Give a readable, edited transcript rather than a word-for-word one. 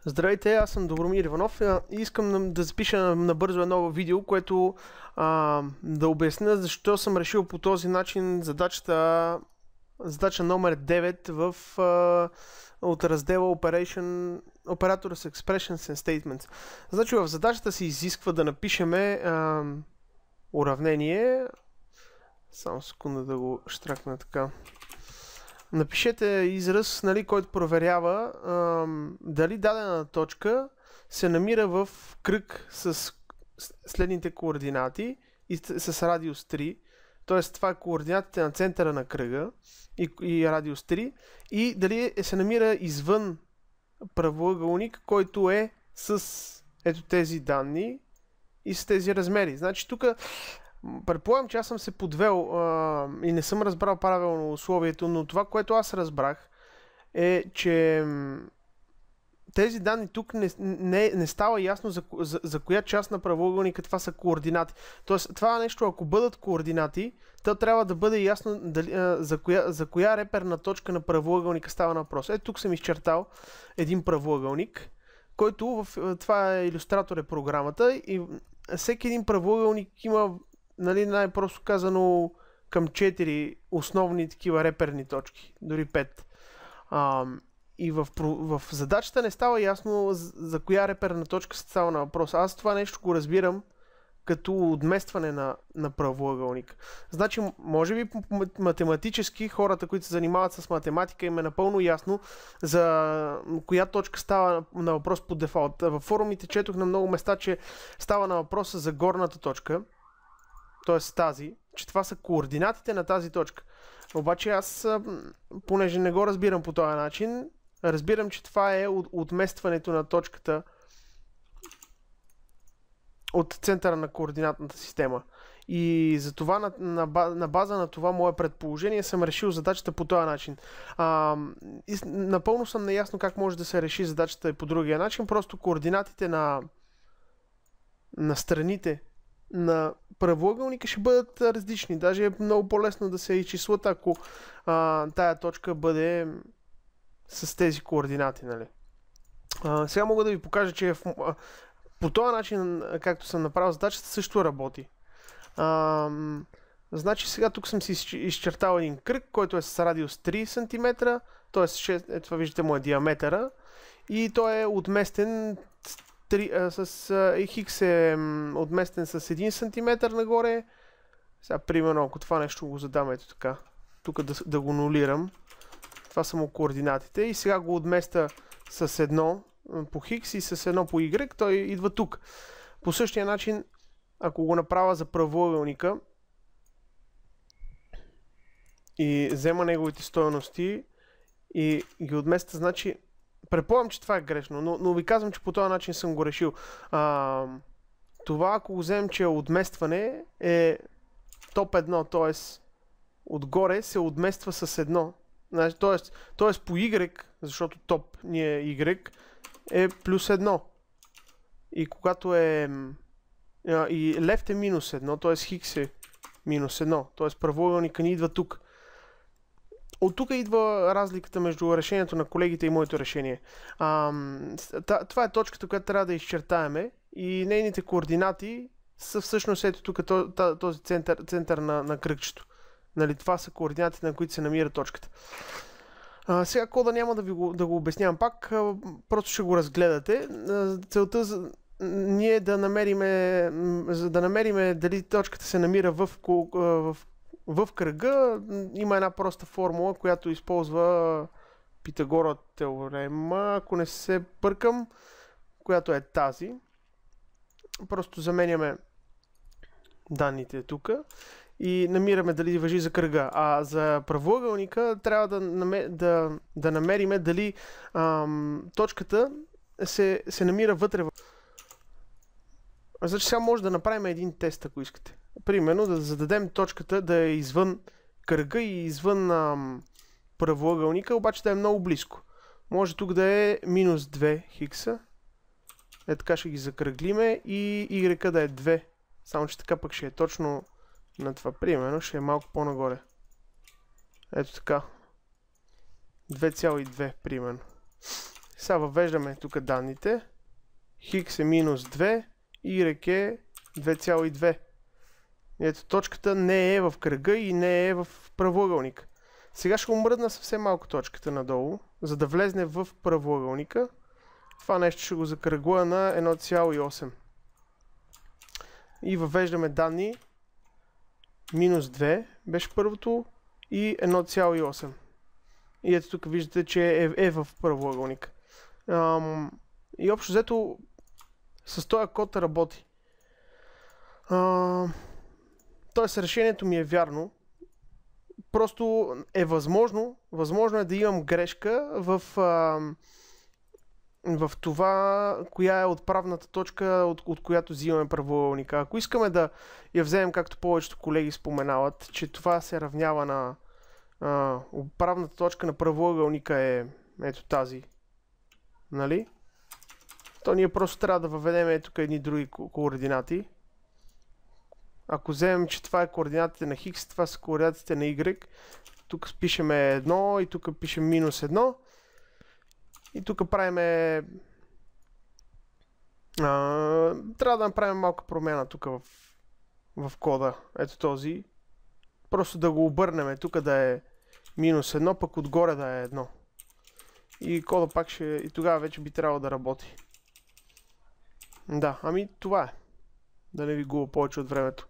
Здравейте, аз съм Добромир Иванов и искам да запиша набързо едно видео, което да обясня защо съм решил по този начин задача номер 9 от раздела Operators Expressions and Statements. Значи в задачата се изисква да напишеме уравнение. Само секунда да го штракна така. Напишете израз, който проверява дали дадена точка се намира в кръг с следните координати и с радиус 3. Т.е. това е координатите на центъра на кръга и радиус 3. И дали се намира извън правоъгълник, който е с ето тези данни и с тези размери. Значи тук предполагам, че аз съм се подвел и не съм разбрал правилно условието, но това, което аз разбрах е, че тези данни тук не става ясно за коя част на правоъгълника това са координати. Тоест, това нещо, ако бъдат координати, то трябва да бъде ясно за коя реперна точка на правоъгълника става въпрос. Ето тук съм изчертал един правоъгълник, който това е Илюстратор е програмата и всеки един правоъгълник има, най-просто казано, към 4 основни такива реперни точки, дори 5. И в задачата не става ясно за коя реперна точка става на въпрос. Аз това нещо го разбирам като отместване на правоъгълник. Значи, може би математически хората, които се занимават с математика, им е напълно ясно за коя точка става на въпрос по дефолт. Във форумите четох на много места, че става на въпрос за горната точка, т.е. тази, че това са координатите на тази точка. Обаче аз, понеже не го разбирам по този начин, разбирам, че това е отместването на точката от центъра на координатната система. И затова на база на това мое предположение съм решил задачата по този начин. Напълно съм наясно как може да се реши задачата и по другия начин. Просто координатите на страните на правоъгълника ще бъдат различни. Даже е много по-лесно да се изчислят, ако тая точка бъде с тези координати. Сега мога да ви покажа, че по този начин, както съм направил задачата, също работи. Значи сега тук съм си изчертал един кръг, който е с радиус 3 см, т.е. това виждате му е диаметъра и той е отместен хикс е отместен с 1 см нагоре. Сега, примерно, ако това нещо го задам ето така, тук да го нулирам, това са му координатите и сега го отместа с 1 по хикс и с 1 по y, той идва тук. По същия начин, ако го направя за правоъгълника и взема неговите стойности и ги отместа, значи предполагам, че това е грешно, но ви казвам, че по този начин съм го решил. Това, ако го вземем, че отместване е топ 1, т.е. отгоре се отмества с 1. Т.е. по Y, защото топ ни е Y, е плюс 1. И когато е и left е минус 1, т.е. хикс е минус 1. Т.е. правоъгълника ни идва тук. От тук идва разликата между решението на колегите и моето решение. Това е точката, която трябва да изчертаеме и нейните координати са всъщност ето тук този център на кръгчето. Това са координатите, на които се намира точката. Сега кода няма да го обяснявам пак, просто ще го разгледате. Целта ние да намериме дали точката се намира в кръга, има една проста формула, която използва Питагорова теорема, ако не се бъркам, която е тази. Просто заменяме данните тук и намираме дали важи за кръга. А за правоъгълника трябва да намериме дали точката се намира вътре. Значи сега може да направим един тест, ако искате. Примерно да зададем точката да е извън кръга и извън правоъгълника, обаче да е много близко. Може тук да е минус 2 хикса. Така ще ги закръглиме и y да е 2. Само че така пък ще е точно на това. Примерно ще е малко по-нагоре. Ето така. 2,2 примерно. Сега въвеждаме тук данните. Хикс е минус 2, Y е 2,2. Ето, точката не е в кръга и не е в правоъгълника. Сега ще го мръдна съвсем малко точката надолу, за да влезне в правоъгълника. Това нещо ще го закръгла на 1,8. И въвеждаме данни. Минус 2 беше първото и 1,8. И ето тук виждате, че е в правоъгълника. И общо взето с този код работи. Тоест решението ми е вярно. Просто е възможно е да имам грешка в това, коя е отправната точка, от която взимаме правоъгълника. Ако искаме да я вземем, както повечето колеги споменават, че това се равнява на отправната точка на правоъгълника е ето тази, нали? То ние просто трябва да въведем тук едни други координати. Ако вземем, че това е координатите на Хикс, това са координатите на Y, тук пишем 1 и тук пишем минус 1. И тук правим... трябва да направим малка промяна тук в кода. Ето този. Просто да го обърнем. Тук да е минус 1, пък отгоре да е 1. И кода пак ще... И тогава вече би трябвало да работи. Да, ами това е. Да не ви губя повече от времето.